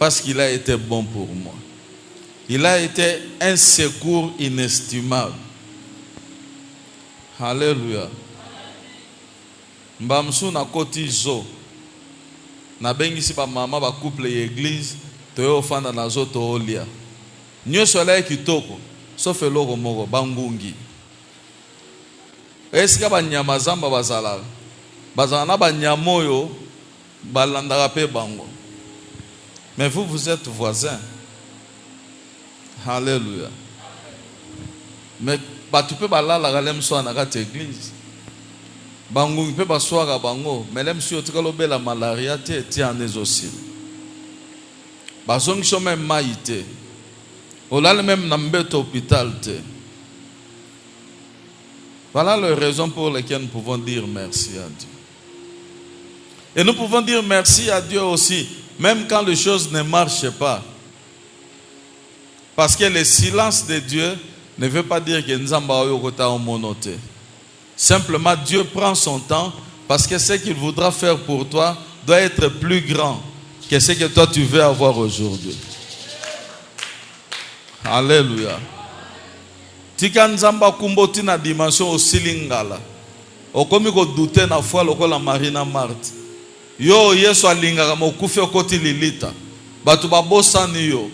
parce qu'il a été bon pour moi. Il a été un secours inestimable. Alléluia. Mbamsu na koti zo. Na bengisi ba mama ba couple l'église, toyo fanda na zo to olia. Nyoso la kitoko, sauf eloko moko bangungi. Esika ba nyama zamba bazala. Bazala na ba nyamoyo balandaka pe bango. Mais vous êtes voisins. Alléluia. Mais tu peux aller à la galem soit dans cette église. Bango peut pas soir bango, mais l'aime sur tout la malaria te en aussi. Bazong sont même maïté. On a le même n'ambet hôpital te. Voilà les raisons pour lesquelles nous pouvons dire merci à Dieu. Et nous pouvons dire merci à Dieu aussi, même quand les choses ne marchent pas. Parce que le silence de Dieu ne veut pas dire que Nzamba oyokota omonote. Simplement, Dieu prend son temps parce que ce qu'il voudra faire pour toi doit être plus grand que ce que toi tu veux avoir aujourd'hui. Alléluia. Tika Nzamba kumboti na dimension aussi lingala. Okomi ko douter na foi lokola Marina Marthe. Yo Yesu alingaka mokufi okoti lilita. Batu babosani yo.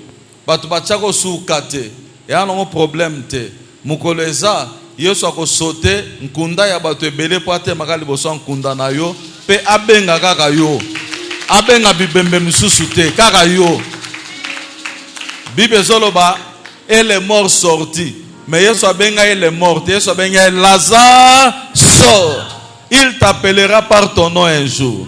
Batu bachako sukate. Ya no problème te. Mukoleza Yesu akosote nkunda ya batu ebele po ate makali boso nkunda na yo pe abenga kaka yo. Abenga bibembe misusu te kaka yo. Bible zoloba elle est mort sorti. Mais Yesu abenga elle est morte. Yesu abenga Lazare sort. Il t'appellera par ton nom un jour.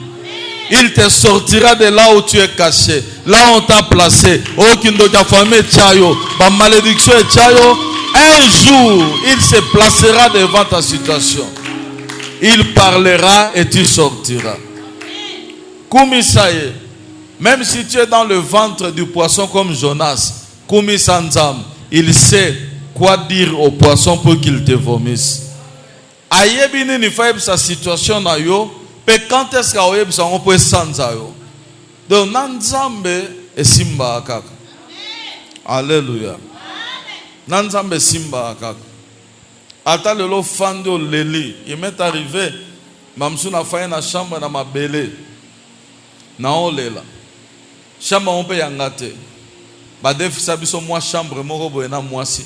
Il te sortira de là où tu es caché. Là où on t'a placé. Oh, kindo ta famille tchayo. Ba malédiction et tchayo. Un jour, il se placera devant ta situation. Il parlera et tu sortiras. Kumisaye. Même si tu es dans le ventre du poisson comme Jonas. Kumisanzam. Il sait quoi dire au poisson pour qu'il te vomisse. Ayebini ni faib sa situation na yo. Mais quand est-ce qu'on peut s'enzayo? Donc, Nanzambe et Simba Akaka. Alléluia. Nanzambe Simba Akaka. Ata le fando leli. Il m'est arrivé. Mamsou na faye na chambre na ma belé. Na olela. Chambre on peut yangate. Ba def sabiso moi chambre moko boye na mwasi.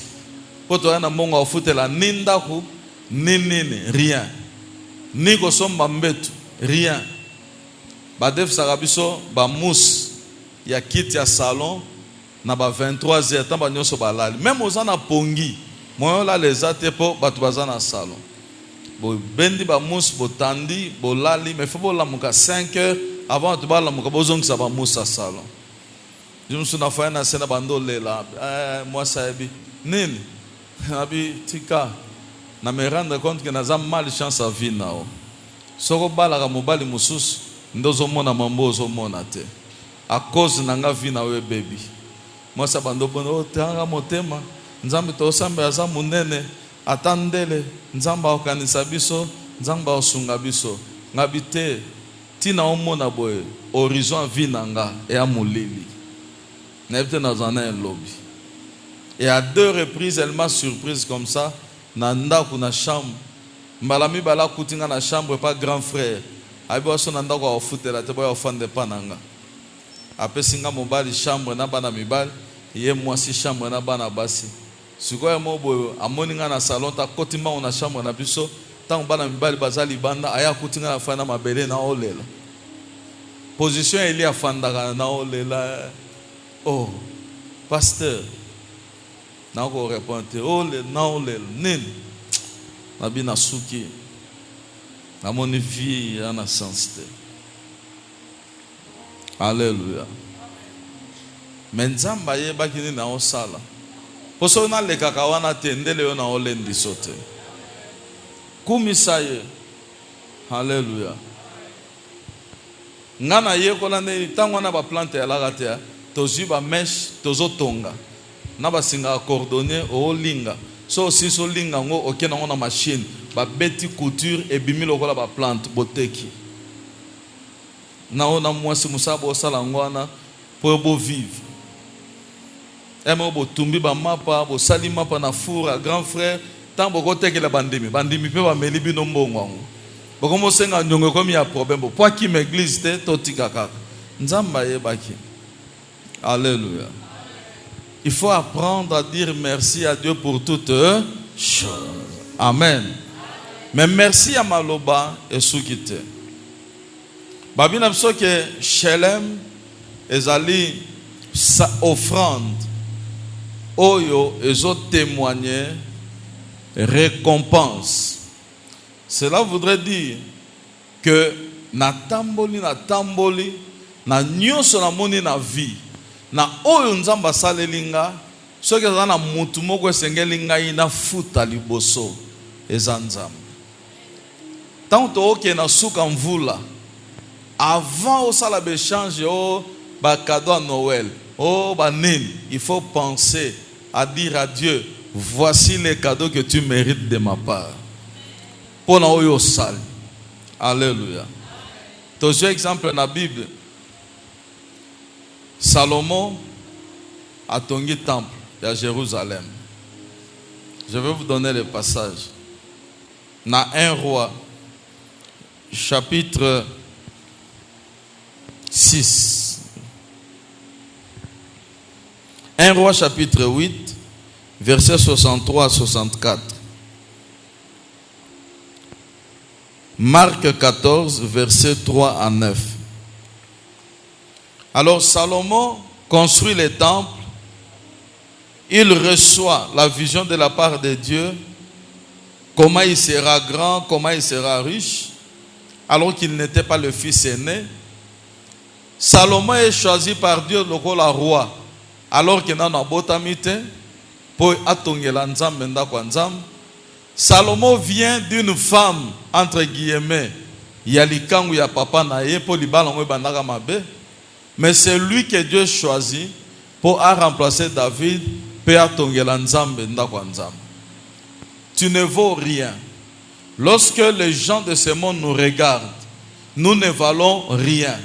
Poto yana mongo ofute la ninda ku nini rien. Ni ko somba mbetu. Rien. Badef sarabiso ba mousse ya kit ya salon na ba 23h tant ba nyoso balali. Même ozana pongi. Moyo la les atepo batu bazana salon. Bo bendi ba mousse bo tandi bo lali mais faut la muka 5h avant de ba la muka bozong sa ba mousse à salon. Je me suis na fa na sena bando lela. Moi ça ebi nini. Abi tika na me rendre compte que na mal chance à vie nao. Soko balaka mobali mususu ndozo mona mambo zo mona te a cause nanga vi na we baby moi sa bando bono tanga motema nzambe to sambe aza munene atandele nzamba okanisa biso nzamba osunga biso ngabite tina omona boye horizon vi nanga e amulili na ebte na zana lobby et à 2 reprises elle m'a surprise comme ça na ndako na chambre. Malami bala kutinga na chambre pas grand frère. Abi so nanda ko ofutela te boya ofande pananga. Apesinga mobali chambre na bana mibali, ye mwasi chambre na bana basi. Sikoya mobo amoninga na salon ta kotima na chambre na biso, tant bana mibali bazali banda aya kutinga na fana mabele na olela. Position eli afanda na olela. Oh, pasteur. Na ko répondre, oh le na olela nini. Nabi na suki na moni vie ya na sensité. Alléluia. Menzamba ye bakini na osala. Poso na le kakawana tendele yo na olendi sote. Kumisaye. Alléluia. Ngana ye kola ne tango na ba plante ya lagatea tozi ba mesh tozo tonga. Na ba singa cordonnier o linga. So si so linga ngo okena ngo na machine ba beti couture e bimi lokola ba plante boteki na ona mwasi musabo sala ngwana pour beau vivre. Et moi bo tumbi ba mapa, bo sali mapa na four grand frère, tant bo kote que la bandimi pe ba meli bino mbongo. Bo komo senga nyongo comme il y a problème, bo pour qui m'église te totika kaka. Nzamba yebaki. Alléluia. Il faut apprendre à dire merci à Dieu pour toutes choses. Amen. Mais merci à Maloba et Soukite. Babina biso que Shelem ezali sa offrande. Oyo ezo témoigner récompense. Cela voudrait dire que na tamboli na nyonso na moni na vie na oyo nzamba salelinga soki eza na mutu moko esengeli ngai na futa liboso eza nzambe. Tant que na suka mvula avant osala béchange ba cadeau à Noël banine, il faut penser à dire à Dieu, voici les cadeaux que tu mérites de ma part. Pour na oyo sali. Alléluia. Toujours exemple dans la Bible. Salomon a tongi temple à Jérusalem. Je vais vous donner le passage. Dans 1 Roi, chapitre 6. 1 Roi, chapitre 8, versets 63 à 64. Marc 14, versets 3 à 9. Alors Salomon construit le temple. Il reçoit la vision de la part de Dieu. Comment il sera grand, comment il sera riche. Alors qu'il n'était pas le fils aîné. Salomon est choisi par Dieu le roi. Alors qu'il n'a pas botamite. Pour atongela nzambe ndako nzambe. Salomon vient d'une femme, entre guillemets, yalikangu ya papa na ye, pour libalango bandaka mabe. Mais c'est lui que Dieu choisit pour remplacer David, pour atongela nzambe ndako nzambe. Tu ne vaux rien. Lorsque les gens de ce monde nous regardent, nous ne valons rien.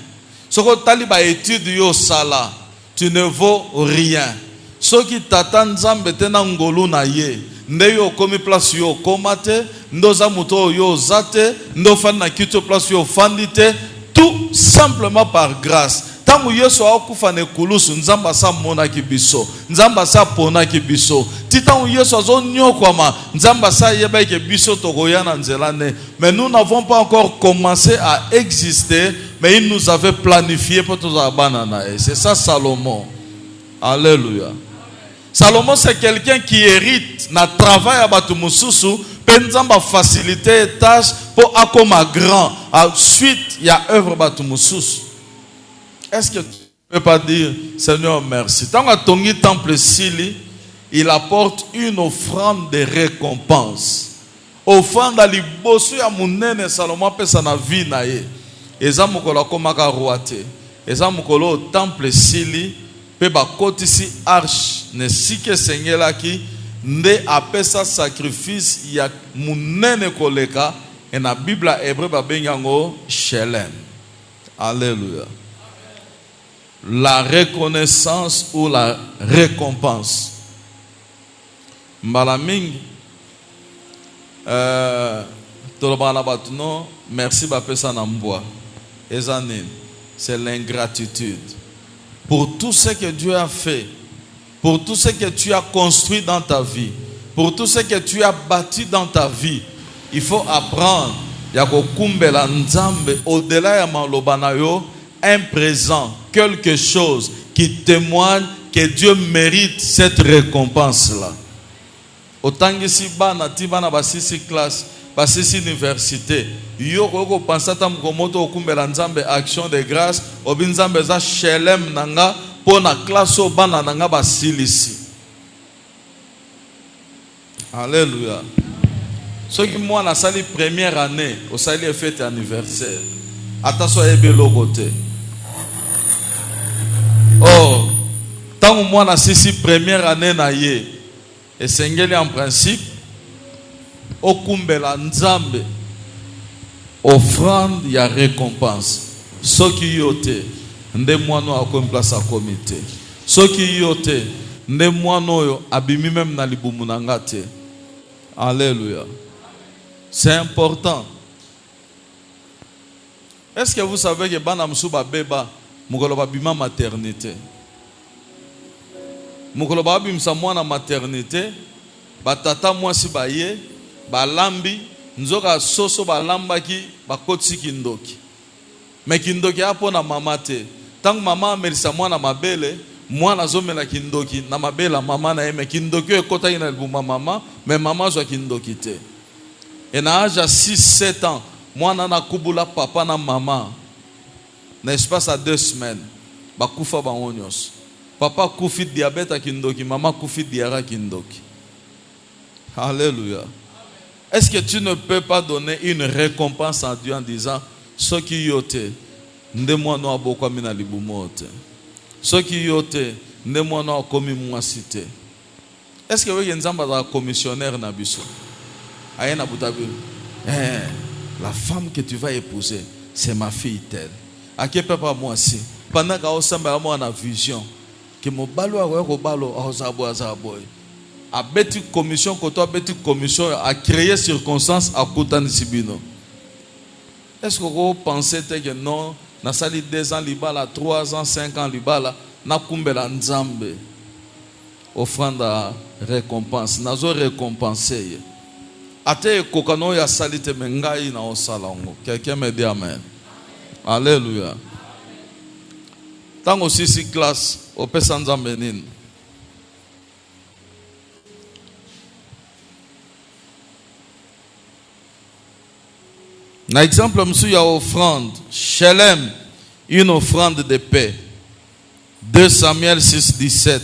Ce que taliba étude yo sala, tu ne vaux rien. Ce qui t'attend nzambe tena ngolu na ye. Ndeyo komi place yo komate, ndoza muto yo zate, ndo fan na kito place yo fandite, tout simplement par grâce. Tangu yeso akufa ne kulusu nzamba sa mona kibiso, nzamba sa pona kibiso. Titangu yeso azo nyokwama, nzamba sa yeba ke biso tokoyana nzelane. Mais nous n'avons pas encore commencé à exister, mais il nous avait planifié pour tout abanana. C'est ça Salomon. Alléluia. Salomon, c'est quelqu'un qui hérite na travail à Batumususu, penzamba faciliter les tâches pour akoma grand. Ensuite, il y a œuvre Batumususu. Est-ce que tu ne peux pas dire, Seigneur, merci? Tant que ton temple Sili, il apporte une offrande de récompense. Offrande à libosu ya munene Salomon pesa na vie na ye. Eza mukolo komaka roate. Eza mukolo temple Sili. Pe ba kotisi arche ne sike sengela ki nde apesa sacrifice ya munene koleka et na Bible hébreu ba bengango Shelem. Alléluia. La reconnaissance ou la récompense. Mbalamingi tolobana batuno merci ba pesa na mbwa. Ezanine, c'est l'ingratitude. Pour tout ce que Dieu a fait, pour tout ce que tu as construit dans ta vie, pour tout ce que tu as bâti dans ta vie, il faut apprendre au-delà ya malobanayo, un présent, quelque chose qui témoigne que Dieu mérite cette récompense-là. Autant que si bana tibana basisi classe, basisi université, yo koko pensata mkomoto okumbela nzambe action de grâce, obinzambe za Shelem nanga pona classe o bana nanga basilisi. Alléluia. Ceux qui moi na sali première année, au sali fête anniversaire. Attention ebelo côté. Oh, tant moi na sisi première année na ye, et sengeli en principe okumbela nzambe offrande ya récompense. Soki yote nde mwana akomi place à comité. Soki yote nde mwana oyo abimi même na libumu na nga te. Alléluia. C'est important. Est-ce que vous savez que bana msuba beba mukolo babima maternité? Mukolo babimisa mwana maternité, batata mwasi baye, balambi, nzoka soso balambaki, bakotisi kindoki. Mais kindoki apo na mama te. Tant que mama amelisa mwana mabele, mwana zomela kindoki na mabela mama na eme kindoki ekota ina libuma mama, mais mama zwa kindoki te. Et na âge à 6-7 ans, mwana na kubula papa na mama. N'espace à 2 semaines, bakufa baonyos. Papa kufi diabète à kindoki, maman kufi diara kindoki. Alléluia. Est-ce que tu ne peux pas donner une récompense à Dieu en disant ce qui yote nde mwana aboko mina libumote. Ce qui yote nde mwana akomi mwasi te. Est-ce que vous êtes un commissionnaire na biso? Ayena butabi. La femme que tu vas épouser, c'est ma fille telle. À quel papa moi aussi? Pendant qu'on s'en va moi en vision, que mon balo a ko balo azabo. A beti commission koto beti commission a créé circonstances à Koutani Sibino. Est-ce que vous pensez que non, na sali 2 ans libala, 3 ans, 5 ans libala, na kumbela nzambe offrande à récompense, nazo récompenser. Ate kokano ya salite mengai na osalango. Quelqu'un me dit amen. Alléluia. Tango sisi classe au pesanza menine. Na exemple monsieur ya offrande, Shelem, une offrande de paix. 2 Samuel 6:17.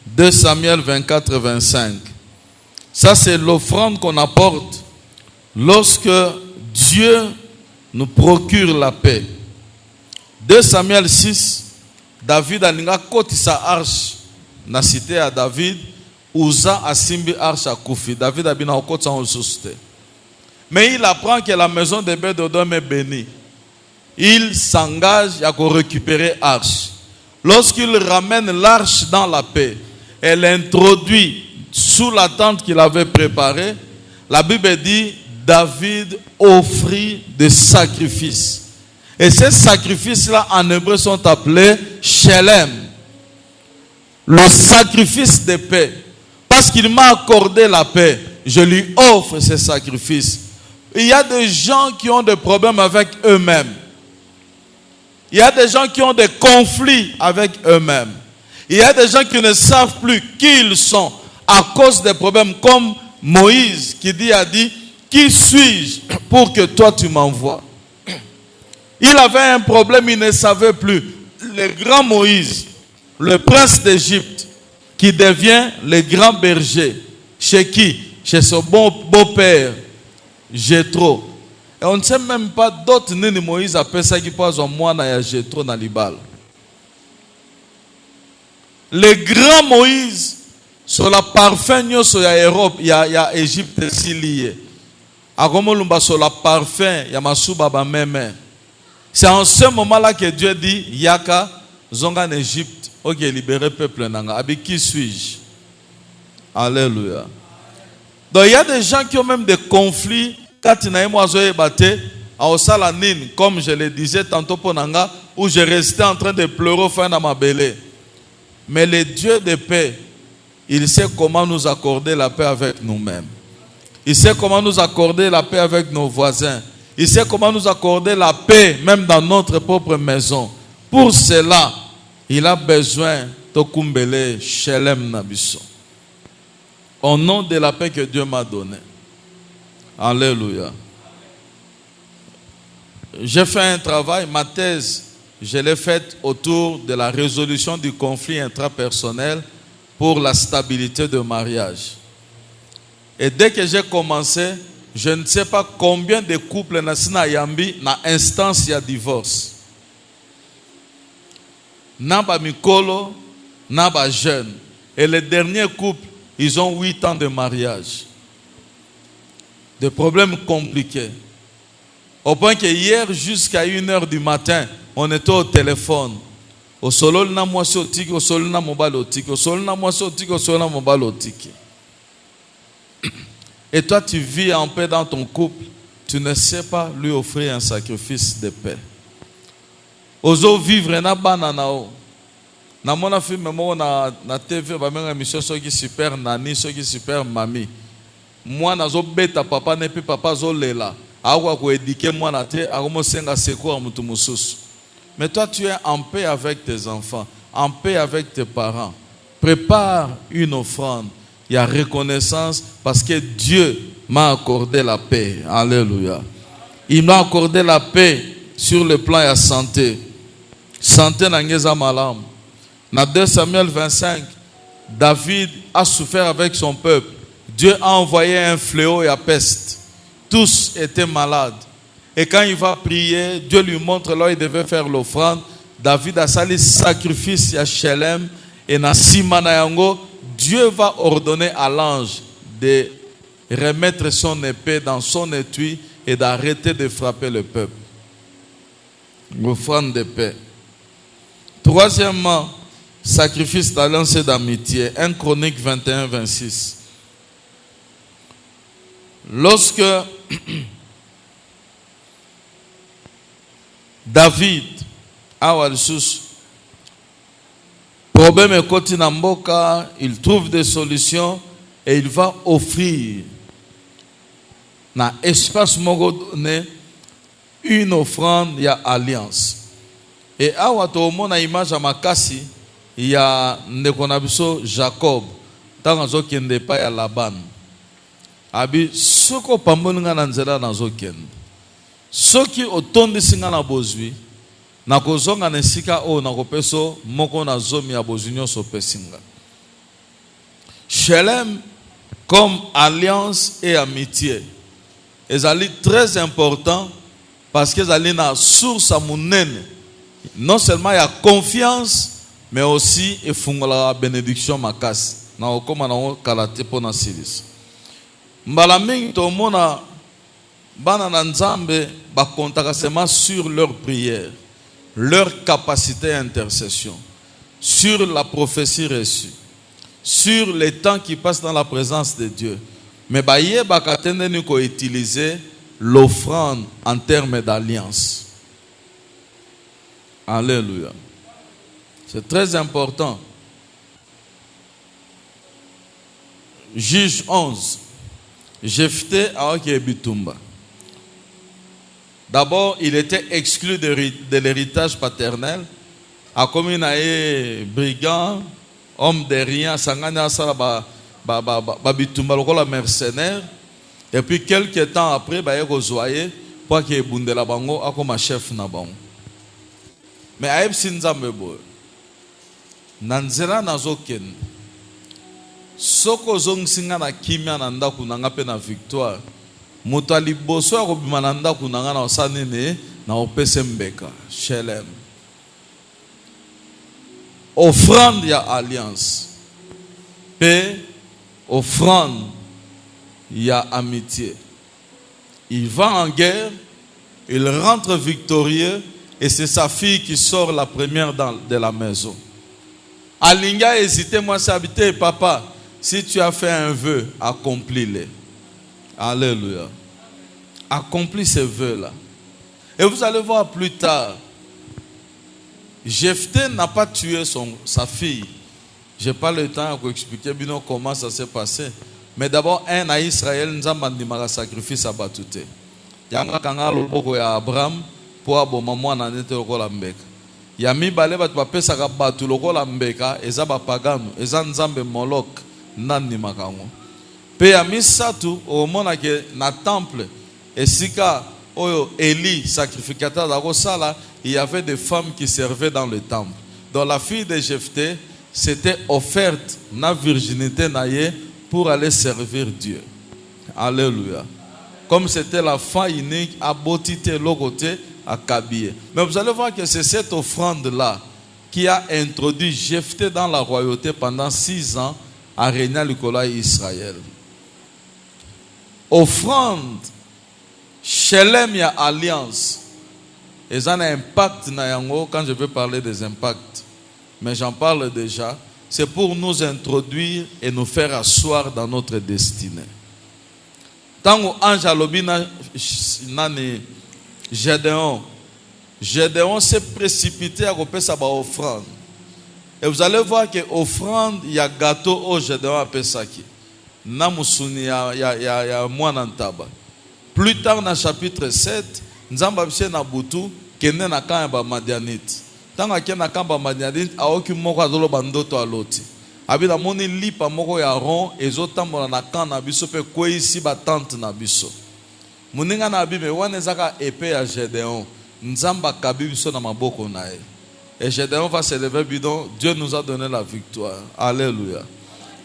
2 Samuel 24:25. Ça c'est l'offrande qu'on apporte lorsque Dieu nous procure la paix. 2 Samuel 6, David alinga koti sa arche na cité à David, Uza asimbi arche à Koufi. David a bien koti sa susté. Mais il apprend que la maison de Bédodom est bénie. Il s'engage à récupérer l'arche. Lorsqu'il ramène l'arche dans la paix, elle introduit sous la tente qu'il avait préparée, la Bible dit David offrit des sacrifices. Et ces sacrifices-là en hébreu sont appelés Shelem. Le sacrifice de paix. Parce qu'il m'a accordé la paix, je lui offre ces sacrifices. Il y a des gens qui ont des problèmes avec eux-mêmes. Il y a des gens qui ont des conflits avec eux-mêmes. Il y a des gens qui ne savent plus qui ils sont à cause des problèmes, comme Moïse qui a dit, qui suis-je pour que toi tu m'envoies? Il avait un problème, il ne savait plus. Le grand Moïse, le prince d'Égypte, qui devient le grand berger. Chez qui? Chez son beau-père, Jéthro. Et on ne sait même pas d'autres nini Moïse appelle ça qui passe en moi na Jéthro na libal. Le grand Moïse, sur la parfum sur la Europe, il y a Égypte si lié. A Romolumba sur la parfum, il y a Masuba ba meme. C'est en ce moment-là que Dieu dit Yaka, zonga en Égypte, ok, libérer peuple nanga. Avec qui suis-je? Alléluia. Donc il y a des gens qui ont même des conflits. Quand il y a comme je le disais tantôt pour Nanga, où je restais en train de pleurer au fin de ma belée. Mais le Dieu de paix, il sait comment nous accorder la paix avec nous-mêmes. Il sait comment nous accorder la paix avec nos voisins. Il sait comment nous accorder la paix même dans notre propre maison. Pour cela, il a besoin de Kumbele Shelem Nabiso. Au nom de la paix que Dieu m'a donnée. Alléluia. J'ai fait un travail, ma thèse, je l'ai faite autour de la résolution du conflit intrapersonnel pour la stabilité de mariage. Et dès que j'ai commencé, je ne sais pas combien de couples na yambi na instance ya divorce. Na ba mikolo, na ba jeune. Et les derniers couples, ils ont 8 ans de mariage. Des problèmes compliqués. Au point que hier, jusqu'à 1h du matin, on était au téléphone. Au solo na mwasi otiki, au solo na mobile otiki, au solo na mwasi otiki, au solo na mobile otiki. Et toi tu vis en paix dans ton couple, tu ne sais pas lui offrir un sacrifice de paix. Ozo vivre na bananao. Na mona film mo na TV ba menga mission soki super nani soki super mami. Moi nazo beta papa ne pe papa zo lela. Awa ko éduquer moi na te akomo senga secours mutu mususu. Mais toi tu es en paix avec tes enfants, en paix avec tes parents. Prépare une offrande. Il y a reconnaissance parce que Dieu m'a accordé la paix. Alléluia. Il m'a accordé la paix sur le plan de la santé. Santé n'angeza malam. Dans 2 Samuel 25, David a souffert avec son peuple. Dieu a envoyé un fléau et la peste. Tous étaient malades. Et quand il va prier, Dieu lui montre là où il devait faire l'offrande. David a sali sacrifice à Shelem et na Simana yango. Dieu va ordonner à l'ange de remettre son épée dans son étui et d'arrêter de frapper le peuple. L'offrande de paix. Troisièmement, sacrifice d'alliance et d'amitié. 1 Chronique 21-26. Lorsque David a problème est côté Namboka, il trouve des solutions et il va offrir dans espace donné une offrande, il y a alliance. Et à Watomo na image à Makasi, il y a Nekonabiso Jacob, tant que kende pas ya Laban. Abi soko pambonga na nzela na zokende. Soki otondi singa na bozwi na kozonga na sika o na kopeso moko na zomi ya bozunyo so pesinga. Shelem comme alliance et amitié. Ezali très important parce que ezali na source à munene. Non seulement il y a confiance mais aussi efungola bénédiction makasi. Na okoma na kalate pona silis. Mbala mingi to mona bana na nzambe ba kontaka seulement sur leur prière, leur capacité d'intercession, sur la prophétie reçue, sur les temps qui passent dans la présence de Dieu. Mais ba ye ba katende ni ko utiliser l'offrande en termes d'alliance. Alléluia. C'est très important. Juge 11. Jephthé a Bitumba. D'abord, il était exclu de l'héritage paternel. A comme il a brigand, homme de rien, sangana sala Bitumba lokola mercenaire. Et puis quelques temps après, il a rejoint pour qu'il bunde la bango comme chef na bango. Mais aïb sinzambe boy. Nanzela nazoken. Soko zong singa na kimia na ndaku nanga pe na victoire. Moto aliboso ya kobima na ndaku nanga na osanene na opese mbeka. Shelem. Offrande ya alliance. Paix, offrande ya amitié. Il va en guerre, il rentre victorieux et c'est sa fille qui sort la première de la maison. Alinga hésité, moi s'habiter, papa. Si tu as fait un vœu, accomplis-le. Alléluia. Accomplis ces vœux-là. Et vous allez voir plus tard. Jephthé n'a pas tué sa fille. Je n'ai pas le temps pour expliquer bien comment ça s'est passé. Mais d'abord, un à Israël, nous avons un sacrifice à Batouté. Il y a un kangal au Abraham pour aboma moi na nete lokola mbeka. Ya mibale batu bapesaka batu lokola mbeka eza bapagano, eza nzambe Molok. Nani makango. Pe ya misatu omona ke na temple esika oyo Eli sacrificateur d'ako sala, il y avait des femmes qui servaient dans le temple. Donc la fille de Jephthé s'était offerte na virginité naie pour aller servir Dieu. Alléluia. Comme c'était la femme unique à Botité Logoté à Kabié. Mais vous allez voir que c'est cette offrande là qui a introduit Jephthé dans la royauté pendant 6 ans. A régner Nicolas Israël. Offrande, Shelem ya alliance. Et ça a un impact quand je veux parler des impacts. Mais j'en parle déjà. C'est pour nous introduire et nous faire asseoir dans notre destinée. Tant que ange alobina nani Gédéon s'est précipité à couper sa offrande. Et vous allez voir que offrande, il y a gâteau au Gédéon à Pesaki. Namusuni ya mwanantaba. Plus tard dans le chapitre 7, Nzamba bise na butu kende na kamba madianite. Tanga kena kamba madianite aoki moko azolo bandoto aloti. Abida moni lipa moko ya ron ezotambola na kana biso pe kwesi ba tante na biso. Muninga na bibe wana zaka épée ya Gédéon. Nzamba kabi biso na maboko na ye. Et Gédéon va se lever bidon, Dieu nous a donné la victoire. Alléluia.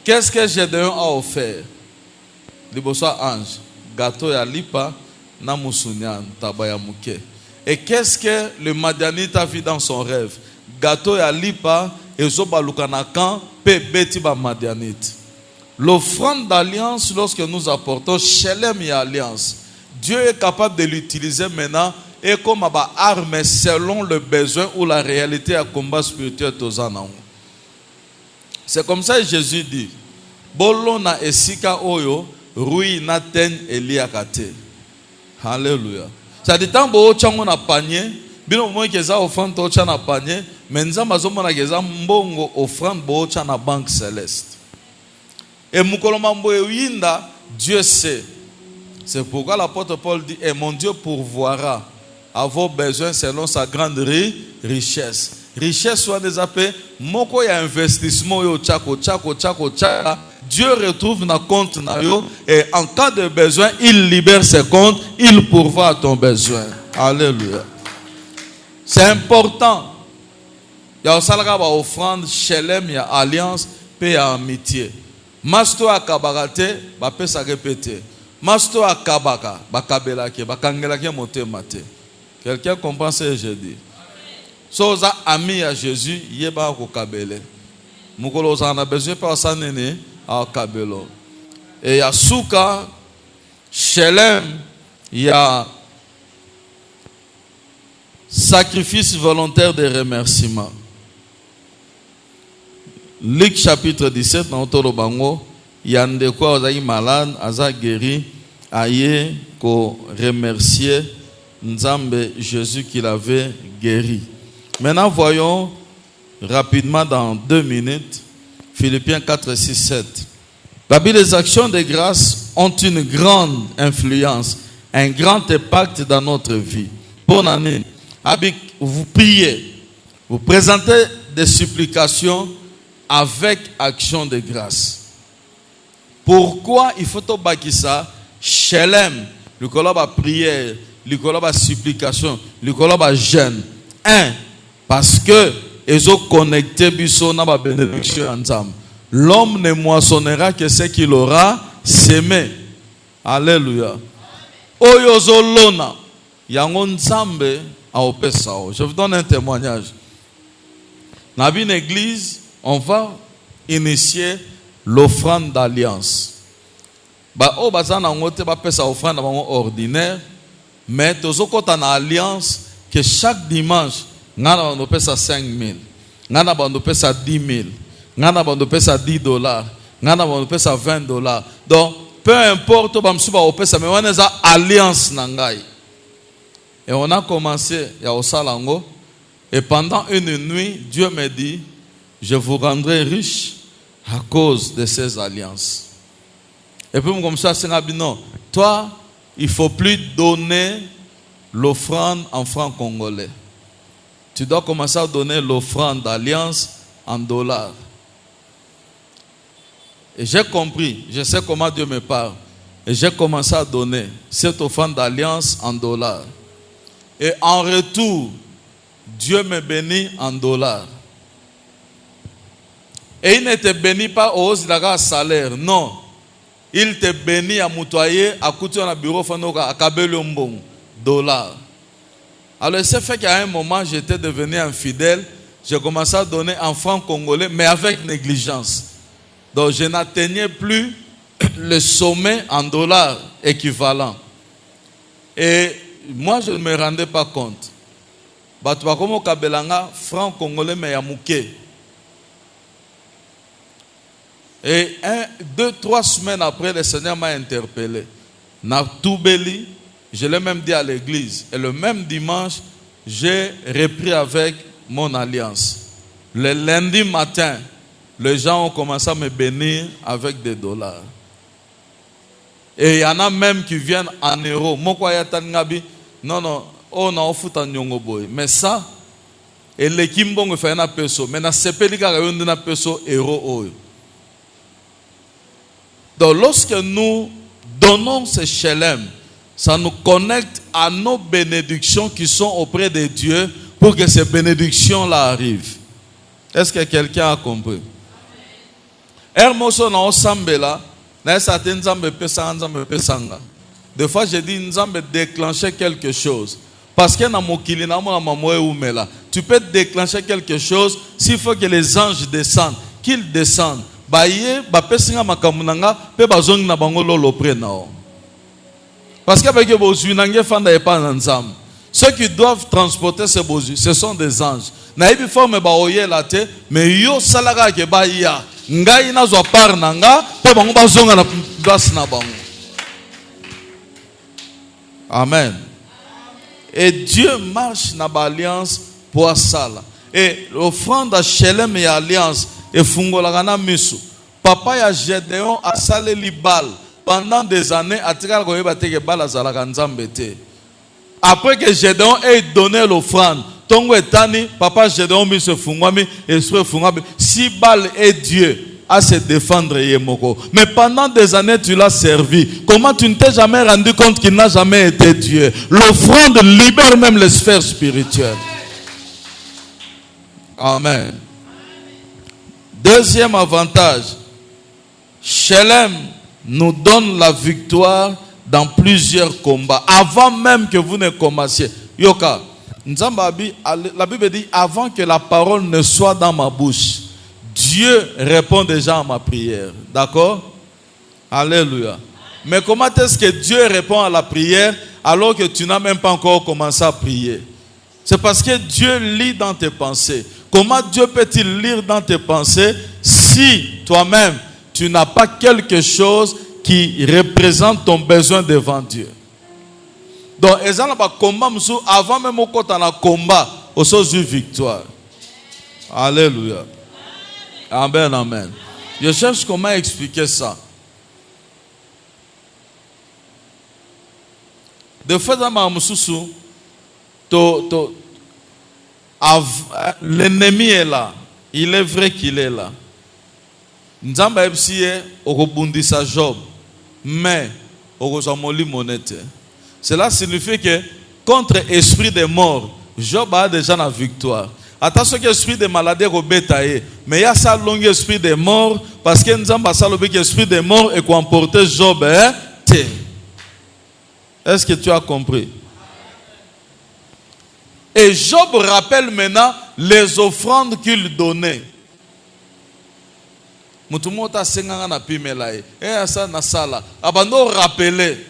Qu'est-ce que Gédéon a offert? Liboso ange, gâteau ya lipa na musunyan tabaya muke. Et qu'est-ce que le Madianite a vu dans son rêve? Gâteau ya lipa ezoba lukanakan pe beti ba Madianite. L'offrande d'alliance, lorsque nous apportons Shelem et alliance, Dieu est capable de l'utiliser maintenant et comme arme selon le besoin ou la réalité à combat spirituel. C'est comme ça que Jésus dit Bolo na esika oyo rui na ten eliakate. Alléluia. Ça dit tant bo chango na panier, bino mo keza offrande to cha na panier, mais nzamba zo mona keza mbongo offrande bo cha na banque céleste. Et mukoloma mbo yinda, Dieu sait. C'est pourquoi l'apôtre Paul dit et mon Dieu pourvoira à vos besoins selon sa grande richesse. Richesse soit des appels, moko ya investissement yo chako. Dieu retrouve na compte na yo et en cas de besoin, il libère ses comptes, il pourvoit à ton besoin. Alléluia. C'est important. Ya osalaka ba offrande, shelem ya alliance, pe ya amitié. Masto akabarate, ba pesa répéter. Masto akabaka, ba kabelake, ba kangelake motema te. Quelqu'un comprend ce que je dis? So za ami à Jésus, yeba ko kabele. Mukolo za na besoin par ça nene a kabelo. Et ya souka, shelem, ya sacrifice volontaire de remerciement. Luc chapitre 17 dans Tolo Bango, yande kwa ozayi malade, aza guéri, aye ko remercier Nzambe Jésus qui l'avait guéri. Maintenant voyons rapidement dans 2 minutes Philippiens 4, 6, 7. La Bible, les actions de grâce ont une grande influence, un grand impact dans notre vie. Bonne année. Vous priez, vous présentez des supplications avec action de grâce. Pourquoi il faut tout bâtir ça? Shelem, le collab à prière, le collab à supplication, le collab à jeûne. Parce que ils ont connecté biso na ba bénédiction ensemble. L'homme ne moissonnera que ce qu'il aura semé. Alléluia. Oyozo lona yango nzambe a opesao. Je vous donne un témoignage. Dans une église, on va initier l'offrande d'alliance. Ba o bazana ngote ba pesa offrande ordinaire, mais tozo kota na alliance que chaque dimanche ngana bando pesa 5,000, ngana bando pesa 10,000, ngana bando pesa $10, ngana bando pesa $20. Donc peu importe ba msuba opesa, mais on a alliance nangai. Et on a commencé ya osalango et pendant une nuit, Dieu me dit je vous rendrai riche à cause de ces alliances. Et puis comme ça, c'est non. Toi, il ne faut plus donner l'offrande en francs congolais. Tu dois commencer à donner l'offrande d'alliance en dollars. Et j'ai compris, je sais comment Dieu me parle. Et j'ai commencé à donner cette offrande d'alliance en dollars. Et en retour, Dieu me bénit en dollars. Et il ne te bénit pas au salaire, non. Il te bénit à moutoyer, à couture dans le bureau, à kabelombo, dollars. Alors, c'est fait qu'à un moment, j'étais devenu infidèle. J'ai commencé à donner en francs congolais, mais avec négligence. Donc, je n'atteignais plus le sommet en dollars équivalents. Et moi, je ne me rendais pas compte. Bato bakomo kabelanga franc congolais mais ya muke. Et 2-3 semaines après, le Seigneur m'a interpellé. Na Toubeli, je l'ai même dit à l'église. Et le même dimanche, j'ai repris avec mon alliance. Le lundi matin, les gens ont commencé à me bénir avec des dollars. Et il y en a même qui viennent en euros. Non, on a offert un nyongoboy. Mais ça, et les kimbong fait un peso. Mais na sepeli ka yon na peso euro. Donc lorsque nous donnons ce shalom, ça nous connecte à nos bénédictions qui sont auprès de Dieu pour que ces bénédictions-là arrivent. Est-ce que quelqu'un a compris? Des fois, je dis Nzambe déclencher quelque chose. Parce que tu peux déclencher quelque chose s'il faut que les anges descendent, qu'ils descendent. Parce que ceux qui doivent transporter ces besoins, ce sont des anges. Mais yo salaga ke ba ya ngai na zo par nanga pe bango bazonga na place na bango. Amen. Et Dieu marche na ba alliance pour ça. Et l'offrande à Shelem et alliance et fungola na misu. Papa ya Gédéon a salé li bal pendant des années a tika ko yeba teke bal azala nzambe te. Après que Gédéon ait donné l'offrande, Tongo etani, papa Gédéon mi se fungwami, esprit fungwami. Si Baal est Dieu, à se défendre yemoko. Mais pendant des années tu l'as servi. Comment tu ne t'es jamais rendu compte qu'il n'a jamais été Dieu? L'offrande libère même les sphères spirituelles. Amen. Deuxième avantage, Shelem nous donne la victoire dans plusieurs combats. Avant même que vous ne commenciez. Yoka, la Bible dit, avant que la parole ne soit dans ma bouche, Dieu répond déjà à ma prière. D'accord? Alléluia. Mais comment est-ce que Dieu répond à la prière alors que tu n'as même pas encore commencé à prier? C'est parce que Dieu lit dans tes pensées. Comment Dieu peut-il lire dans tes pensées si toi-même tu n'as pas quelque chose qui représente ton besoin devant Dieu? Donc, avant même au côté de combat, au sens de victoire. Alléluia. Amen, amen. Je cherche comment expliquer ça. De fait, l'ennemi est là. Il est vrai qu'il est là. Nzamba ebsiye okobundisa Job, mais okozamoli monete. Cela signifie que contre esprit de mort, Job a déjà la victoire. Attention que l'esprit de maladie est mais il y a ça long esprit de mort parce que Nzamba salobi que esprit de mort et qu'on emporte Job. Est-ce que tu as compris? Et Job rappelle maintenant les offrandes qu'il donnait. Mutumota senganga na pimela e ça na sala abando rappeler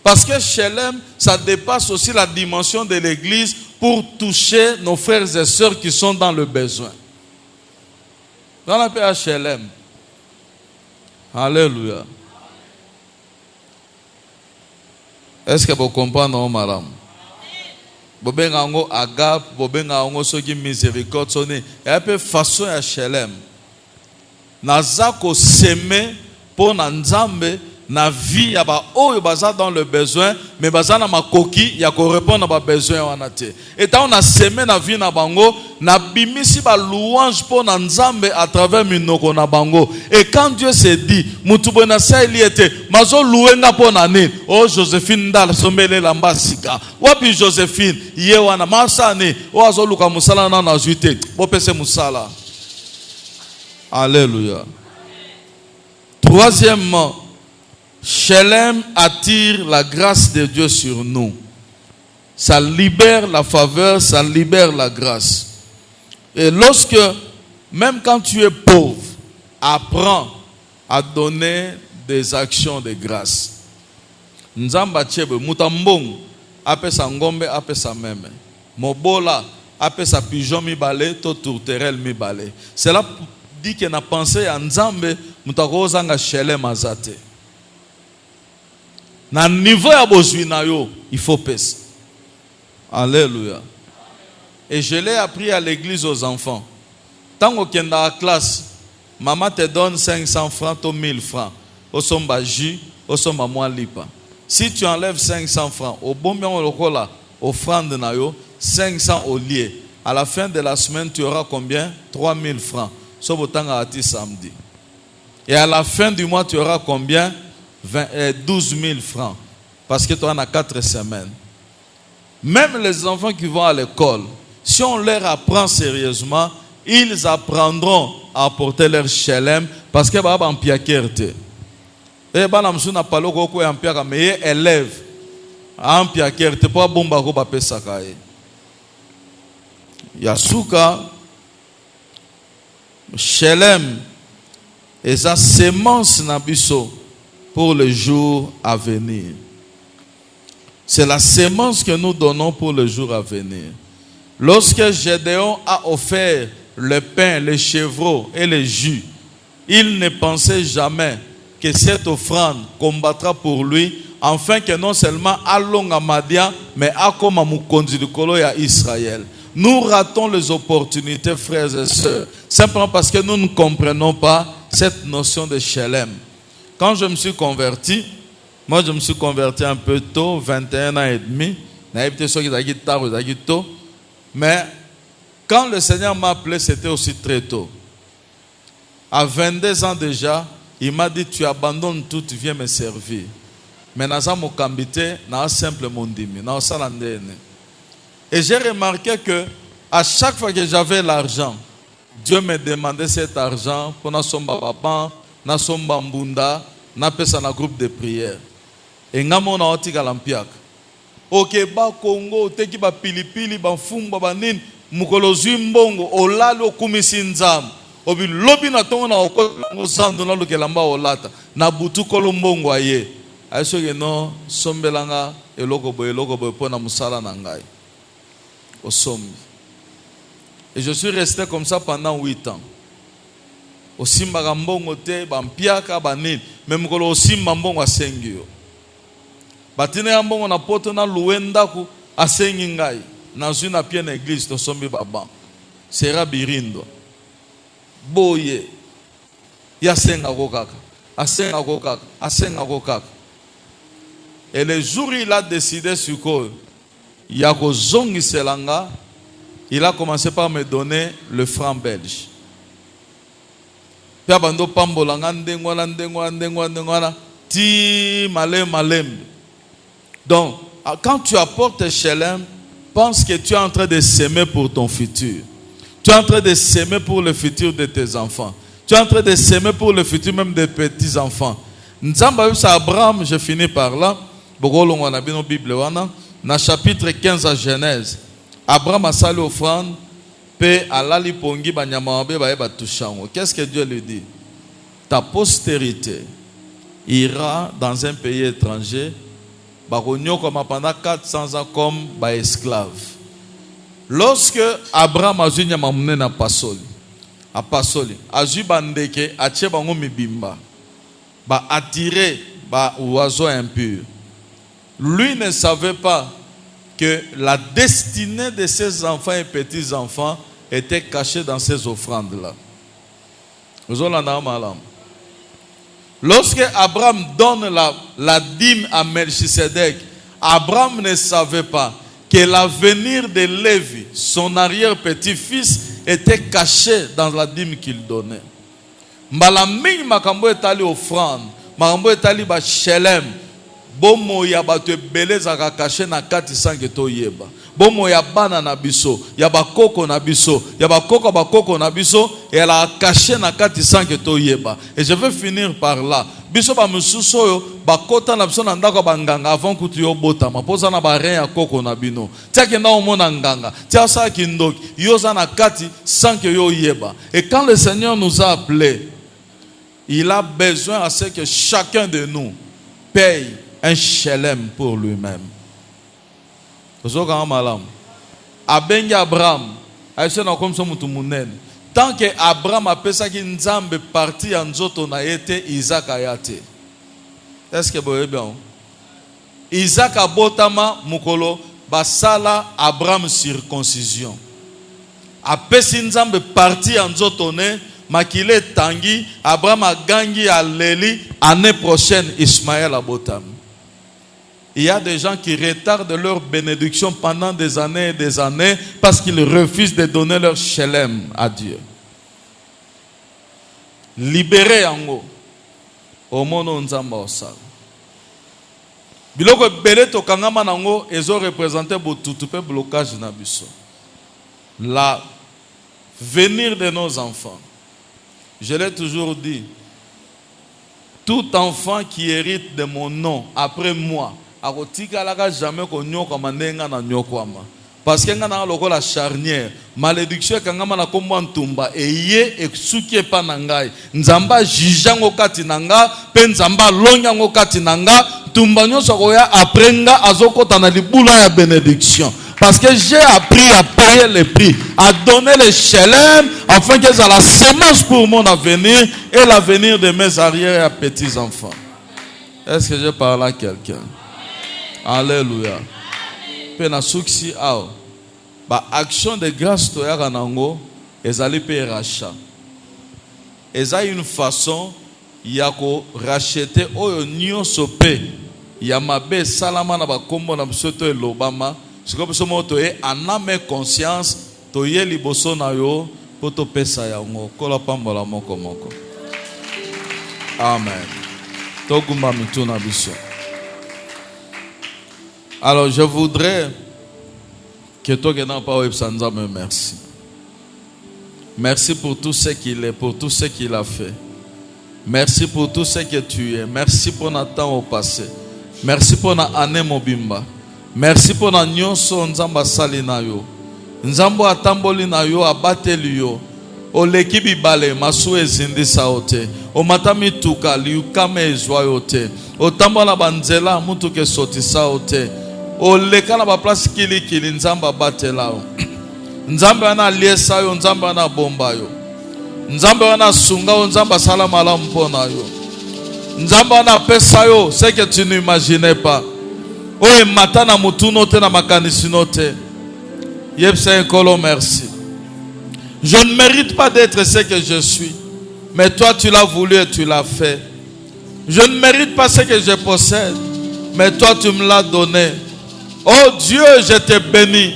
parce que Shelem ça dépasse aussi la dimension de l'église pour toucher nos frères et sœurs qui sont dans le besoin. Dans la paix à Shelem. Alléluia. Est-ce que vous comprenez madame? Bobenga ngo agape, bobenga ngo soki miséricorde sonné et un peu façon à Shelem. Nazako seme pour Nzambe na vie ya ba oyo baza dans le besoin mais baza na makoki ya ko répondre à ba besoin wana te. Et tant on a semé na vie na bango na bimisi ba louange pour Nzambe à travers minoko na bango. Et quand Dieu s'est dit mutu bona sa ili était mazo louenga pour nani oh Joséphine ndala sombele lamba sika wapi Joséphine ye wana masani o azo luka musala na juité bo pese musala. Alléluia. Troisièmement, Shelem attire la grâce de Dieu sur nous. Ça libère la faveur, ça libère la grâce. Et lorsque, même quand tu es pauvre, apprends à donner des actions de grâce. Nzamba chebe mutambong apesa ngombe apesa meme. Mobola appelle sa pigeon mi balé, to tourterelle mi balé. Cela dit que na pensé à Nzambe, mutako zanga Shelem azate. Na niveau ya bozwi na yo, il faut pesa. Alléluia. Et je l'ai appris à l'église aux enfants. Tant qu'on est dans la classe, maman te donne 500 francs ou 1000 francs. Au somba jus, au somba moins lipa. Si tu enlèves 500 francs, au bon bien au là, offrande na yo, 500 au lieu. À la fin de la semaine, tu auras combien? 3000 francs. Sauf autant à samedi. Et à la fin du mois, tu auras combien? 12 000 francs. Parce que tu en as 4 semaines. Même les enfants qui vont à l'école, si on leur apprend sérieusement, ils apprendront à apporter leur Shelem parce que baba en piakerte. Et bana msuna palo ko en piaka mais élève en piakerte pas bomba ko ba pesaka e. Yasuka Shelem et sa sémence na biso pour le jour à venir. C'est la sémence que nous donnons pour le jour à venir. Lorsque Gédéon a offert le pain, les chevreaux et les jus, il ne pensait jamais que cette offrande combattra pour lui, afin que non seulement allons à Madian, mais à comme à Mukonzi du Kolo et à Israël. Nous ratons les opportunités, frères et sœurs, simplement parce que nous ne comprenons pas cette notion de Shelem. Quand je me suis converti, moi je me suis converti un peu tôt, 21 ans et demi, mais quand le Seigneur m'a appelé, c'était aussi très tôt. À 22 ans déjà, il m'a dit, tu abandonnes tout, tu viens me servir. Mais dans mon cambité, dans un simple mondimi, dans un salandéne. Et j'ai remarqué que à chaque fois que j'avais l'argent, Dieu me demandait cet argent pour na somba papa, na somba mbunda, na pesa na groupe de prière. Et ngamo na otika lampiak. Ok ba Congo, teki ba pilipili, ba fumba ba nini, mukolo zimbongo, olalo kumisi nzam. Obi lobi na tongo na okolo sando na lukelamba olata. Na butu kolombongo aye. Aiso ke no sombelanga eloko boy pona musala na ngai. Osombi. Et je suis resté comme ça pendant 8 ans. Osimba mbongo te, bampiaka banini, même kolo osimba mbongo asengi yo. Batine ya mbongo na poto na luenda ku asengi ngai. Na zui na pie na église to sombi baba. Sera birindo. Boye. Ya senga kokaka. Asenga kokaka. Asenga kokaka. Et le jour il a décidé sur quoi il a zongi selanga, il a commencé par me donner le franc belge. Puis abando pambolanga ndengwana ti malem. Donc quand tu apportes Shelem, pense que tu es en train de s'aimer pour ton futur. Tu es en train de s'aimer pour le futur de tes enfants. Tu es en train de s'aimer pour le futur même des petits enfants. Nzamba sa Abraham, je finis par là. Bogolo wana bino Bible wana. Dans chapitre 15 à Genèse, Abraham a sali offrande, pe alali pongi banyamabe bae batushango. Qu'est-ce que Dieu lui dit? Ta postérité ira dans un pays étranger, bagonyo comme pendant 400 ans comme ba esclave. Lorsque Abraham a zuni mamune na pasoli, a pasoli, a zu bandeke, a tche bango mibimba, ba attiré ba oiseau impur. Lui ne savait pas que la destinée de ses enfants et petits-enfants était cachée dans ces offrandes-là. Lorsque Abraham donne la dîme à Melchisedec, Abraham ne savait pas que l'avenir de Lévi, son arrière-petit-fils, était caché dans la dîme qu'il donnait. Mbalaming makambo etali offrande, makambo etali ba Shelem. Bomo ya bato ebele zaka caché na kati sange to yeba. Bomo ya bana na biso, ya bakoko na biso, ya bakoko na biso, et elle a caché na kati sange to yeba. Et je vais finir par là. Biso ba mususo yo bakota na biso na ndako banganga avant kutu yo botama. Poza na ba rein ya koko na bino. Tia ke na omona nganga, tia sa kindoki, yo za na kati sange yo yeba. Et quand le Seigneur nous a appelés, il a besoin à ce que chacun de nous paye un Shelem pour lui-même. abengi Abraham aïe na comme ça mutu munene. Tant que Abraham a pensé qu'il nzambe parti en nzoto na été Isaac ayate. Est-ce que vous bien? Isaac a botama mukolo basala Abraham circoncision. A pesi nzambe parti en nzoto ne makile tangi Abraham a gangi a leli année prochaine Ismaël a botama. Il y a des gens qui retardent leur bénédiction pendant des années et des années parce qu'ils refusent de donner leur shalem à Dieu. Libérez en haut. Au monde nzamba osala. Biloko belé to kangama nango ezo représenter botutu pe blocage na biso. La venir de nos enfants. Je l'ai toujours dit. Tout enfant qui hérite de mon nom après moi akotika laka jamais ko nyoka mandenga na nyokwama. Parce que nga na lokola charnière, malédiction kangama na kombo ntumba eye eksuki pa na ngai. Nzamba jijango kati na nga, pe nzamba lonyango kati na nga, ntumba nyonso koya après nga azokota na libula ya bénédiction. Parce que j'ai appris à payer le prix, à donner les chelem, afin que ça la semence pour mon avenir et l'avenir de mes arrières et petits-enfants. Est-ce que je parle à quelqu'un? Alléluia. Pena suksi ao. Ba action de grâce to ya kanango ezali pe rachat. Eza une façon ya ko racheter oyo nyonso pe ya mabe salama na ba kombo na biso to elobama. Siko biso moto e aname conscience to ye liboso na yo poto pesa yango kola pambola moko moko. Amen. Togumba mituna biso. Alors je voudrais que toi qui n'as pas Websanza me merci. Merci pour tout ce qu'il est, pour tout ce qu'il a fait. Merci pour tout ce que tu es. Merci pour notre temps au passé. Merci pour notre année mobimba. Merci pour notre nyonso nzamba sali na yo. Nzambo atamboli na yo abateli yo. O lekibi bale masu ezindi saote. O matami tuka liukame ezwa yote. O tambola banzela mutu ke soti saote. O leka na ba place kili kili nzamba batela yo. Nzamba ana liesa yo, nzamba ana bomba yo. Nzamba ana sunga yo, nzamba sala mala mpona yo. Nzamba ana pesa yo, ce que tu n'imaginais pas. O e matana mutuno te na makanisi note. Yebse ekolo merci. Je ne mérite pas d'être ce que je suis. Mais toi tu l'as voulu et tu l'as fait. Je ne mérite pas ce que je possède. Mais toi tu me l'as donné. Oh Dieu, je te bénis.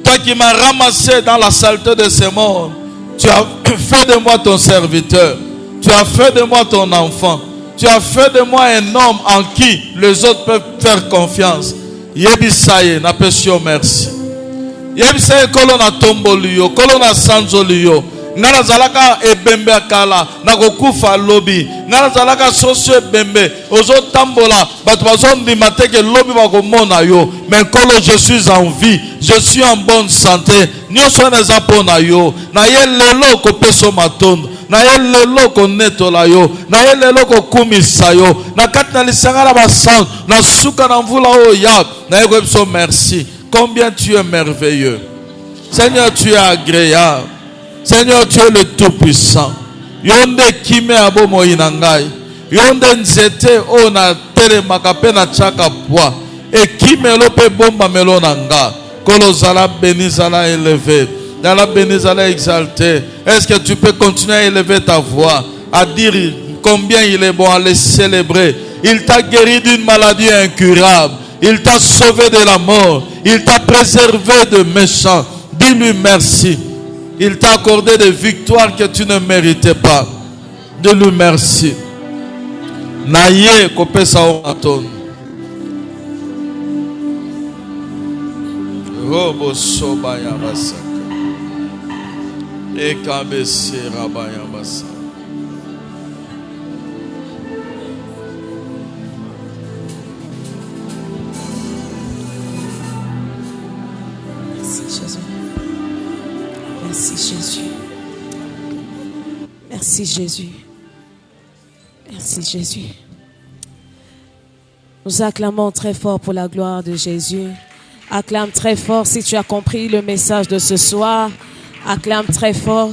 Toi qui m'as ramassé dans la saleté de ce monde. Tu as fait de moi ton serviteur. Tu as fait de moi ton enfant. Tu as fait de moi un homme en qui les autres peuvent faire confiance. Yebisaye, n'apesio merci. Yebisaye kolo na tomboliyo, kolo na sanzoliyo. Ngana zalaka ebembe akala, na kokufa lobi. Ngana zalaka sosio ebembe, ozo tambola, batu bazo ndimate ke lobi bakomona yo. Mais kolo je suis en vie, je suis en bonne santé. Nyonso neza pona yo, na ye lelo ko peso matondo. Na ye lelo ko netola yo, na ye lelo ko kumisa yo. Na kati na lisanga na basan, na suka na mvula o ya. Na ye ko biso merci. Combien tu es merveilleux. Seigneur, tu es agréable. Seigneur, tu es le Tout-Puissant. Yonde kime abo moinangai. Yonde nzete o na tele makape na chaka poa. E kime lope bomba melonanga. Kolo zala béni zala élevé. Zala béni zala exalté. Est-ce que tu peux continuer à élever ta voix, à dire combien il est bon, à le célébrer. Il t'a guéri d'une maladie incurable. Il t'a sauvé de la mort. Il t'a préservé de méchants. Dis-lui merci. Il t'a accordé des victoires que tu ne méritais pas. Dis-lui merci. Naye kopesa omaton. Robo sobaya basaka. Ekabese rabaya basaka. Merci Jésus. Merci Jésus. Merci Jésus. Nous acclamons très fort pour la gloire de Jésus. Acclame très fort si tu as compris le message de ce soir. Acclame très fort.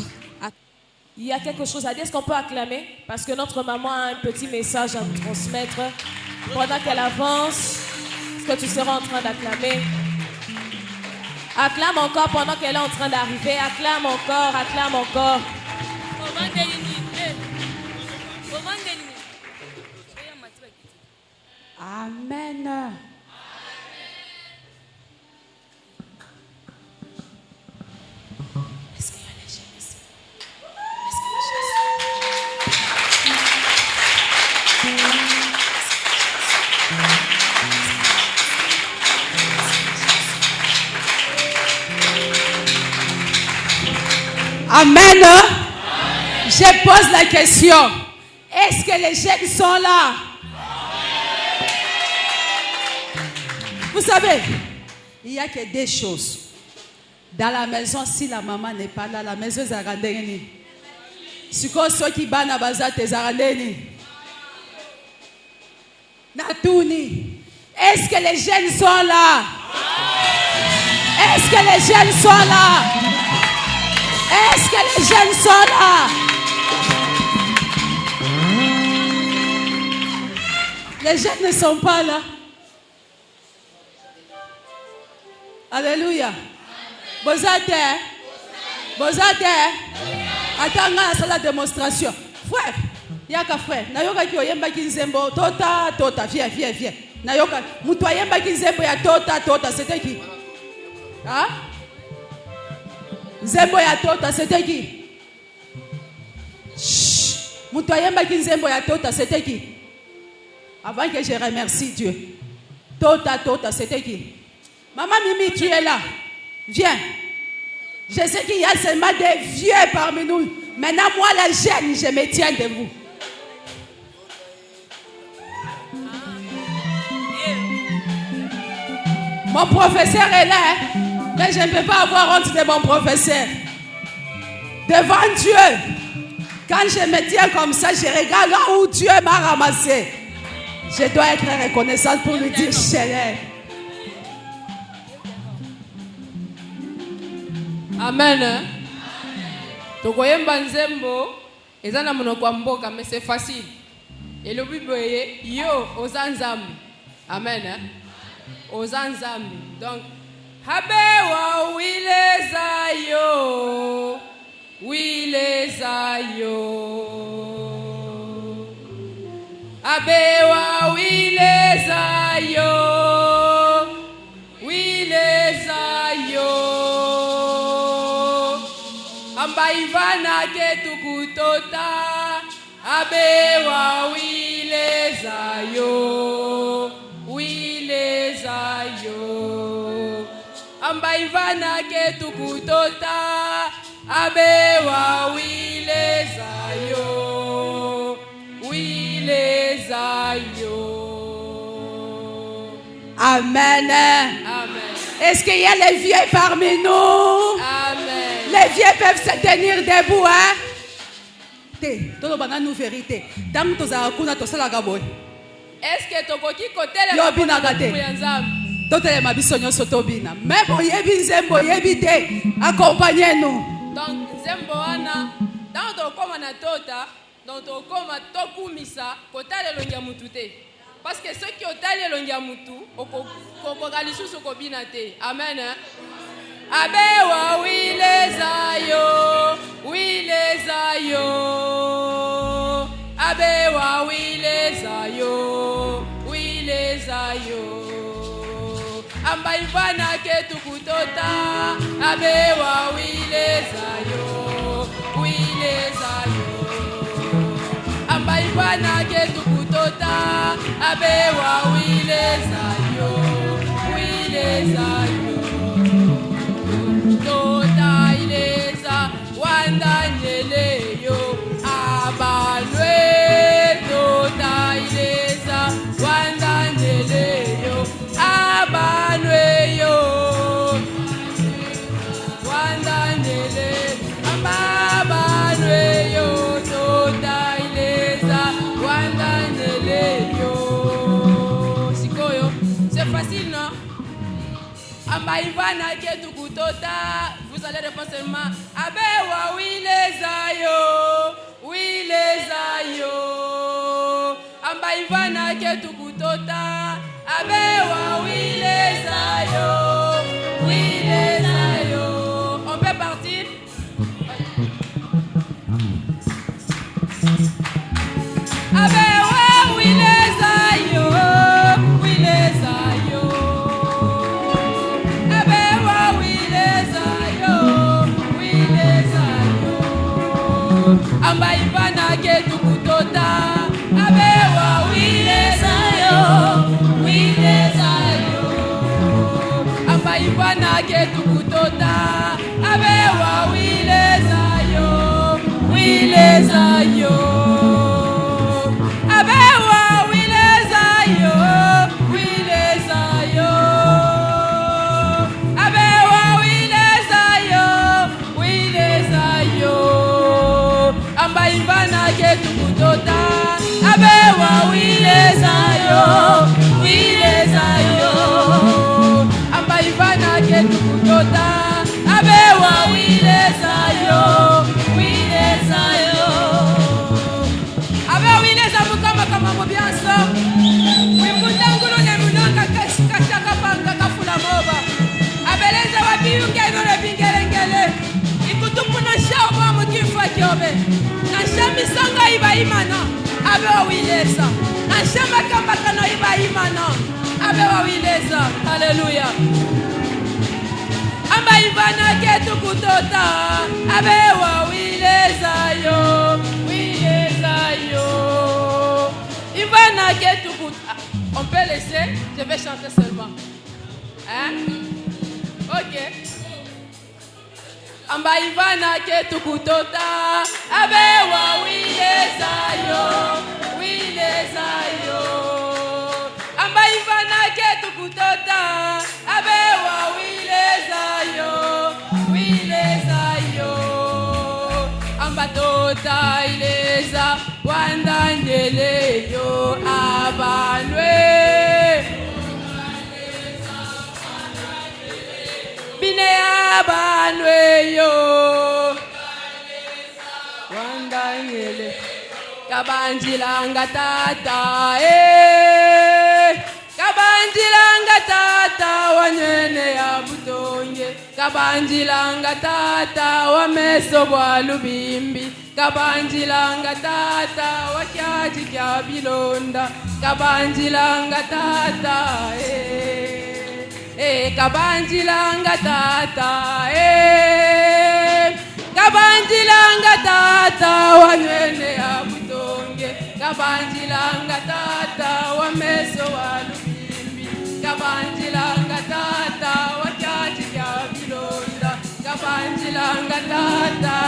Il y a quelque chose à dire. Est-ce qu'on peut acclamer? Parce que notre maman a un petit message à nous transmettre. Pendant qu'elle avance, est-ce que tu seras en train d'acclamer? Acclame encore pendant qu'elle est en train d'arriver. Acclame encore, acclame encore. Amen. Est-ce qu'il y a les jeunes ici? Amen. Je pose la question. Est-ce que les jeunes sont là? Vous savez, il n'y a que deux choses. Dans la maison, si la maman n'est pas là, la maison est arrangée. Si ceux qui ban à bazar, t'es arrangés. Natouni. Est-ce que les jeunes sont là? Est-ce que les jeunes sont là? Est-ce que les jeunes sont là? Les jeunes ne sont pas là. Alléluia. Bozate. Attends, on a la démonstration. Frère, yaka frère. Nayoka ki oyemba ki nzembo. Tota. Viens. Nayoka. Mutu oyemba ki nzembo ya tota. C'était qui? Hein? Nzembo ya tota, c'était qui? Chut. Mutu oyemba ki nzembo ya tota, c'était qui? Avant que je remercie Dieu. Tota, c'était qui? Maman Mimi, tu es là. Viens. Je sais qu'il y a seulement des vieux parmi nous. Maintenant, moi, les jeunes, je me tiens de vous. Mon professeur est là. Mais je ne peux pas avoir honte de mon professeur. Devant Dieu. Quand je me tiens comme ça, je regarde là où Dieu m'a ramassé. Je dois être reconnaissante pour lui dire chérie. Amen. Tokoyemba nzembo ezana monoko ya mboka mais c'est facile. Et le biboye yo ozanzambi. Amen. Ozanzambi. Donc habewa wilezayo. Abewa wilezayo. Ambaivana ketukutota abewa wilezayo. Ambaivana ketukutota abewa wilezayo. Amen. Est-ce qu'il y a les vieux parmi nous? Amen. Les vieux peuvent se tenir debout, hein? Nous vérité. Est-ce que tokoki kotele Yobina gate. Totelema biso nyonso tobina. Mais boyebi nzembo yebi te. Accompagnez-nous. Donc nzembo wana dans tokoma na tota, donc tokoma tokumisa kotale longia mutu te. Parce que ceux qui otali longia mutu okokoka lisusu kobina te. Amen. Abewa wilezayo. Abewa wilezayo. Ambaivana ketukutota. Abewa wilezayo. Ambaivana ketukutota. Abewa wilezayo. Tota ileza wandanyeleyo abalwe. Tota ileza wandanyeleyo abalweyo. Wandanyele abalweyo. Tota ileza wandanyeleyo. Sikoyo, c'est facile non? Ambaivana ketu kutota. Vous allez répondre seulement. Abewa wilezayo. Wilezayo. Ambaivana ketu kutota. Abewa wilezayo. Wilezayo. On peut partir? Abewa wilezayo. Wilezayo. Abewa wilezayo. Wilezayo. Ambaivana ketu kutota. Abewa wilezayo. Wilezayo. Ambaivana ketu kutota. Abewa wilezayo. Wilezayo. Abewa wilezayo. Wilezayo. Abewa wilezayo. Wilezayo. Ambaivana ketu kutota. Abewa wilezayo. Wilezayo. Ambaivana ketu kutota. Abewa wilezayo. Wilezayo. Abewa wilezayo kama mubianso. Wimbutangulu ne munanga kashaka panga kafula moba. Abeleza wabiyunge nore bingelengele. Ikutupuna shauba mukifa kyobe. Na shami sanga iba imana. Abewa wileza. Na shamba kamba kano iba imana. Abewa wileza. Hallelujah. Ambaivana ketu kutota. Abewa wilezayo. Wilezayo. Ivana ketu kutota. On peut laisser? Je vais chanter seulement. Hein? Ok. Ambaivana ketu kutota. Abewa wilezayo. Wilezayo. Ambaivana ketu kutota. Abewa wilezayo. Wilezayo. Ambatota ileza. Wandandeleyo abanwe. Bine abanwe yo. Wandandele. Kabanjilanga tata Kabanjilanga tata wanyene ya butonge. Kabanjilanga tata wa meso bwa lubimbi. Kabanjilanga tata wa kyaji kya bilonda. Kabanjilanga tata Kabanjilanga tata Kabanjilanga tata wanyene ya butonge. Kabanjilanga tata wa meso wa lubimbi. Kabanjilanga tata wa kyaji kya bilonda. Kabanjilanga tata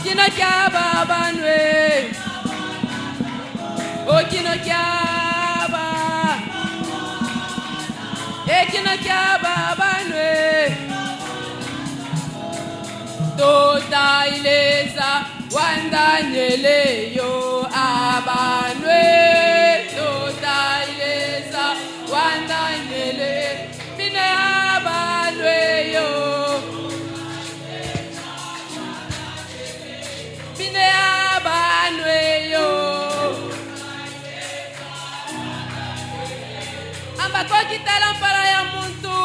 Kino kyaba banwe. Oh kino kyaba. Kino kyaba banwe. Tota ileza wandanyeleyo abanwe. Tota ileza wandanyele. Bine abanwe yo. Bine abanwe yo. Ambako kitalampala ya muntu.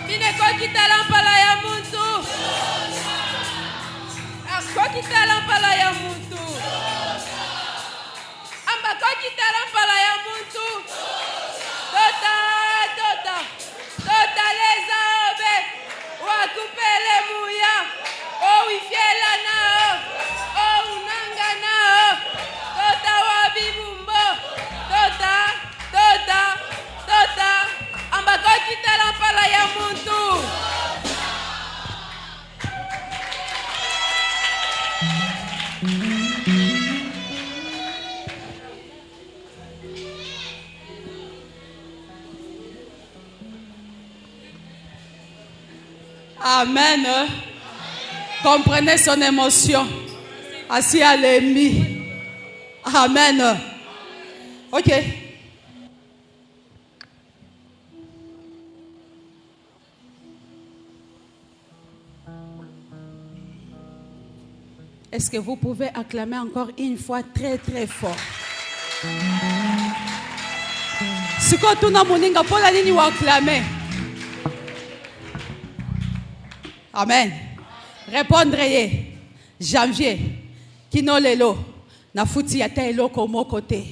Bine ko kitalampala ya muntu. Ako kitalampala ya muntu. Ambako kitalampala ya muntu. Tota leza obe. Wakupele muya. O wifiela nao. O unanga nao. Tota wabibumbo. Tota. Ambako kitalampala ya muntu. Amen. Comprenez son émotion. Assis à l'ennemi. Amen. Ok. Est-ce que vous pouvez acclamer encore une fois très très fort? Si tu as moninga pour la ligne ou acclamer. Amen. Répondrez. Janvier. Kino lelo. Na futi ya te eloko moko te.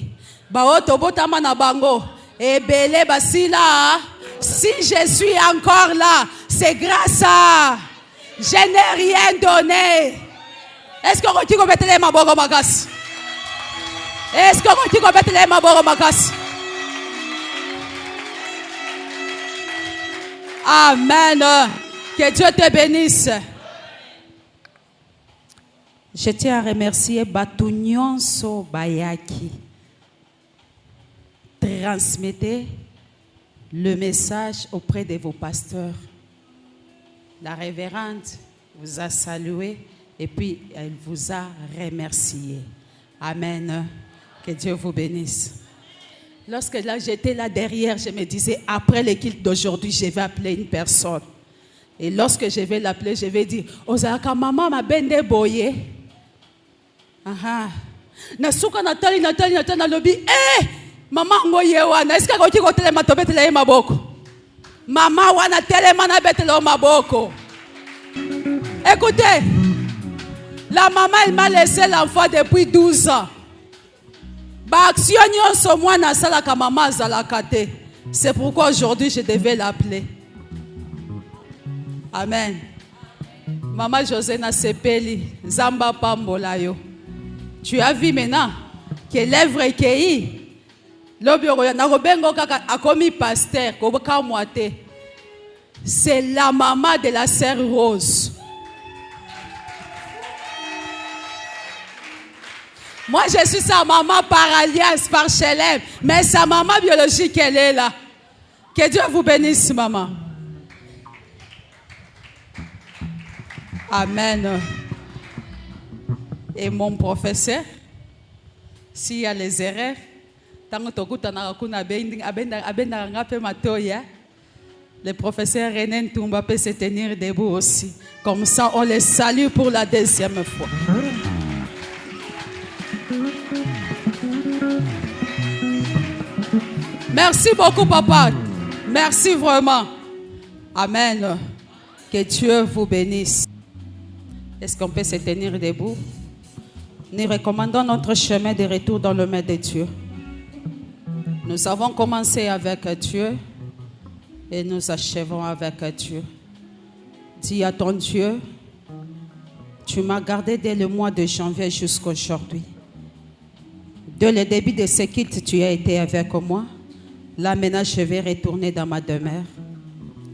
Baoto botama na bango. Ebele basila. Si je suis encore là, c'est grâce à. Je n'ai rien donné. Est-ce que tu peux mettre les maboro magas? Est-ce que tu peux mettre les maboro magas? Amen. Que Dieu te bénisse. Je tiens à remercier Batunion So Bayaki. Transmettez le message auprès de vos pasteurs. La révérende vous a salué et puis elle vous a remercié. Amen. Que Dieu vous bénisse. Lorsque là, j'étais là derrière, je me disais, après le culte d'aujourd'hui, je vais appeler une personne. Et lorsque je vais l'appeler, je vais dire, Ozaka maman m'a bende boye. Aha. Nasuka natali na lobi. Maman ngoye wana. Est-ce que tu as telema to betele maboko? Maman wana telema na betele maboko. Écoutez, la maman elle m'a laissé l'enfant depuis 12 ans. C'est pourquoi aujourd'hui je devais l'appeler. Amen. Maman José na sepeli Zamba Pambolayo. Tu as vu maintenant que l'œuvre est pasteur. C'est la maman de la sœur Rose. Moi, je suis sa maman par alliance, par Chelem. Mais sa maman biologique, elle est là. Que Dieu vous bénisse, maman. Amen. Et mon professeur, s'il y a les erreurs, le professeur René Ntumba peut se tenir debout aussi. Comme ça, on les salue pour la deuxième fois. Merci beaucoup, papa. Merci vraiment. Amen. Que Dieu vous bénisse. Est-ce qu'on peut se tenir debout? Nous recommandons notre chemin de retour dans le main de Dieu. Nous avons commencé avec Dieu et nous achevons avec Dieu. Dis à ton Dieu, tu m'as gardé dès le mois de janvier jusqu'à aujourd'hui. Dès le début de ce culte, tu as été avec moi. Là, maintenant, je vais retourner dans ma demeure.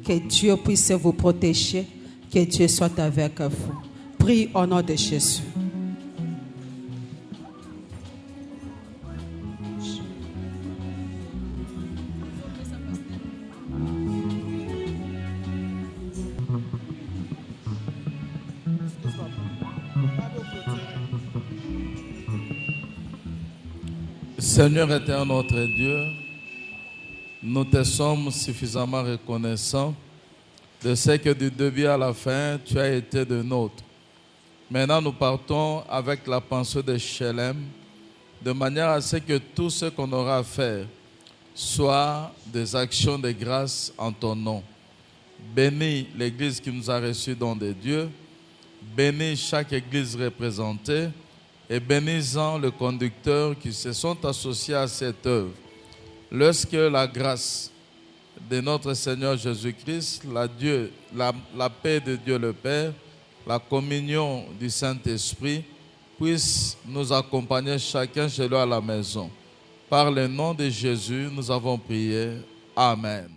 Que Dieu puisse vous protéger. Que Dieu soit avec vous. Prie au nom de Jésus. Seigneur éternel, notre Dieu, nous te sommes suffisamment reconnaissants de ce que du début à la fin, tu as été de nôtre. Maintenant, nous partons avec la pensée de Chelem, de manière à ce que tout ce qu'on aura à faire soit des actions de grâce en ton nom. Bénis l'église qui nous a reçus dans des dieux, bénis chaque église représentée et bénis-en le conducteur qui se sont associés à cette œuvre. Lorsque la grâce de notre Seigneur Jésus-Christ, la paix de Dieu le Père, la communion du Saint-Esprit puisse nous accompagner chacun chez lui à la maison. Par le nom de Jésus, nous avons prié. Amen.